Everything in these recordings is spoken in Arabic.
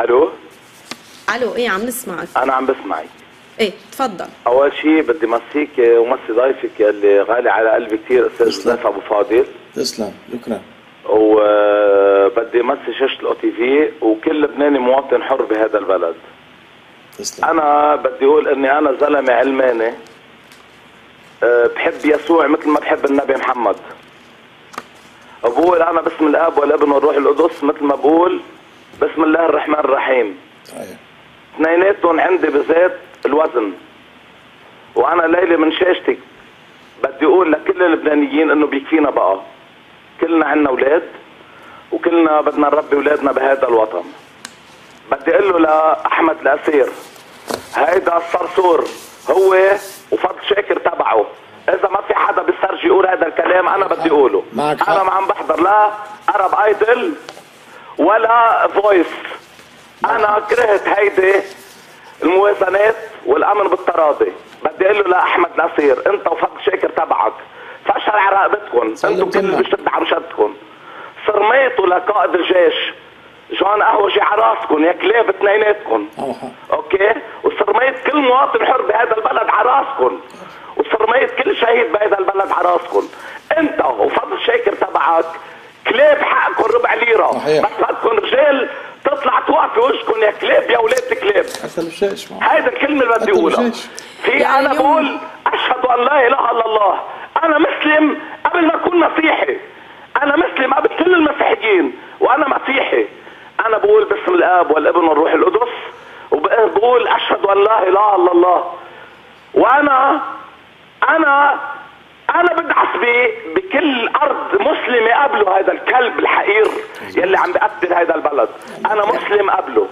الو. الو، ايه عم نسمعك. انا عم بسمعك. ايه تفضل. اول شيء بدي مسيك ومسي ضيفك اللي غالي على قلبي كثير، استاذ جوزيف ابو فاضل. تسلم، شكرا. وبدي مسي شاشه الاو تي في وكل لبناني مواطن حر بهذا البلد. تسلم. انا بدي اقول اني انا زلمه علماني، بحب يسوع مثل ما بحب النبي محمد. بقول انا باسم الاب والابن والروح القدس مثل ما بقول بسم الله الرحمن الرحيم. صحيح. اثنيناتهم عندي بذات الوزن. وانا ليلى من شاشتك بدي اقول لكل اللبنانيين انه بيكفينا بقى. كلنا عنا اولاد وكلنا بدنا نربي اولادنا بهذا الوطن. بدي اقول له لاحمد الاسير، هيدا الصرصور هو وفضل شاكر تبعه. اذا ما في حدا بيسترجي يقول هذا الكلام انا بدي اقوله. انا ما عم بحضر لا ارب ايدل ولا فويس. انا كرهت هيدي الموازنات والامن بالتراضي. بدي اقول له لاحمد الاسير، انت وفضل شاكر تبعك فشل على رقبتكم، انتم كل اللي بيشد على مشدكم. صرميتوا لقائد الجيش جان قهوجي على راسكم يا كلاب اثنيناتكم. اوكي؟ وصرميت كل مواطن حر بهذا البلد على راسكم. وصرميت كل شهيد بهذا البلد على راسكم. انت وفضل شاكر تبعك كلاب حقكم ربع ليره. صحيح. بس بدكم رجال تطلع توقف في وجهكم يا كلاب يا اولاد الكلاب. حتى الجيش. هيدا الكلمه اللي بدي اقولها. في انا بقول اشهد ان لا اله الا الله. انا مسلم قبل ما اكون مسيحي. انا مسلم قبل كل المسيحيين وانا مسيحي. انا بقول باسم الاب والابن والروح القدس وبقول اشهد ان لا اله الا الله. وانا بدعس بكل ارض مسلمه قبله هذا الكلب الحقير يلي عم بيقتل هذا البلد. انا مسلم قبله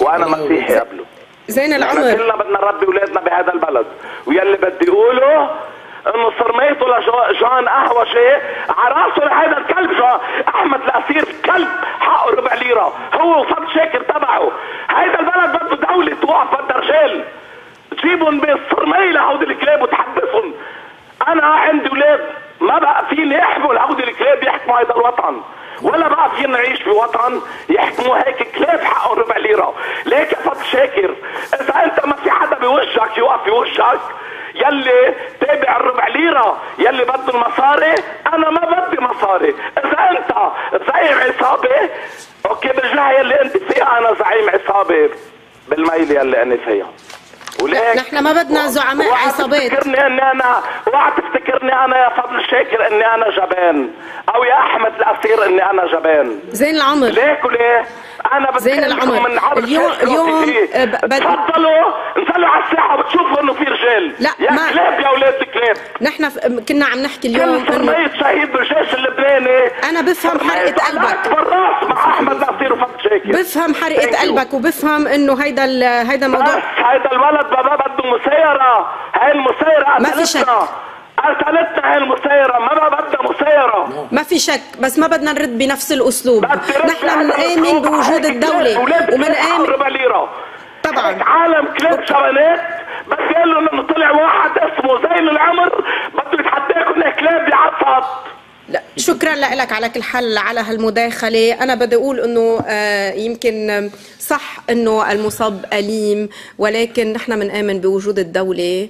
وانا مسيحي قبله. زين العمر، احنا كلنا بدنا نربي اولادنا بهذا البلد. ويلي بدي اقوله انه صرميته لجان قهوجي على راسه لهذا الكلب احمد الاسير كلب حقه ربع ليره هو وفضل شاكر تبعه. هيدا البلد بده دوله توقف، بدها رجال تجيبهم بالصرميه لهودي الكلاب وتحبسهم. انا عندي اولاد ما بقى فيني احمل هودي الكلاب يحكموا هيدا الوطن، ولا بقى فينا نعيش بوطن يحكموا هيك كلاب حقه ربع ليره. ليك يا فضل شاكر اذا انت ما في حدا بوجهك يوقف في وجهك يلي تابع الربع ليره يلي بده المصاري، انا ما بدي مصاري. اذا انت زعيم عصابه اوكي بالجهه يلي انت فيها انا زعيم عصابه بالميل يلي انا فيها. وليك نحن ما بدنا زعماء عصابات. اوعى تفتكرني انا يا فضل شاكر اني انا جبان او يا احمد الاسير اني انا جبان. زين العمر، ليك وليه؟ انا بدي زين العمر من عرض اليوم تفضلوا انزلوا على الساحه بتشوفوا انه في رجال. لا يا ما كلاب يا اولاد الكلاب. نحن كنا عم نحكي اليوم كل صرمية شهيد بالجيش اللبناني. انا بفهم حرقة قلبك بالراس مع احمد الاسير وفضل شاكر. بفهم حرقة قلبك وبفهم انه هيدا موضوع. بس هيدا الولد بابا بده مسيرة. هاي المسيرة ما في شك، قتلتنا هاي المسيرة، ما بدها مسيرة. ما في شك، بس ما بدنا نرد بنفس الاسلوب. نحن بنآمن بوجود الدولة وبنآمن طبعا. عالم كلاب شبانات. بدي اقول له انه طلع واحد اسمه زين العمر بده يتحداكم يا كلاب يا عصب. لا شكرا لك على كل حال على هالمداخلة. أنا بدي أقول أنه يمكن صح أنه المصاب أليم، ولكن نحن بنآمن بوجود الدولة.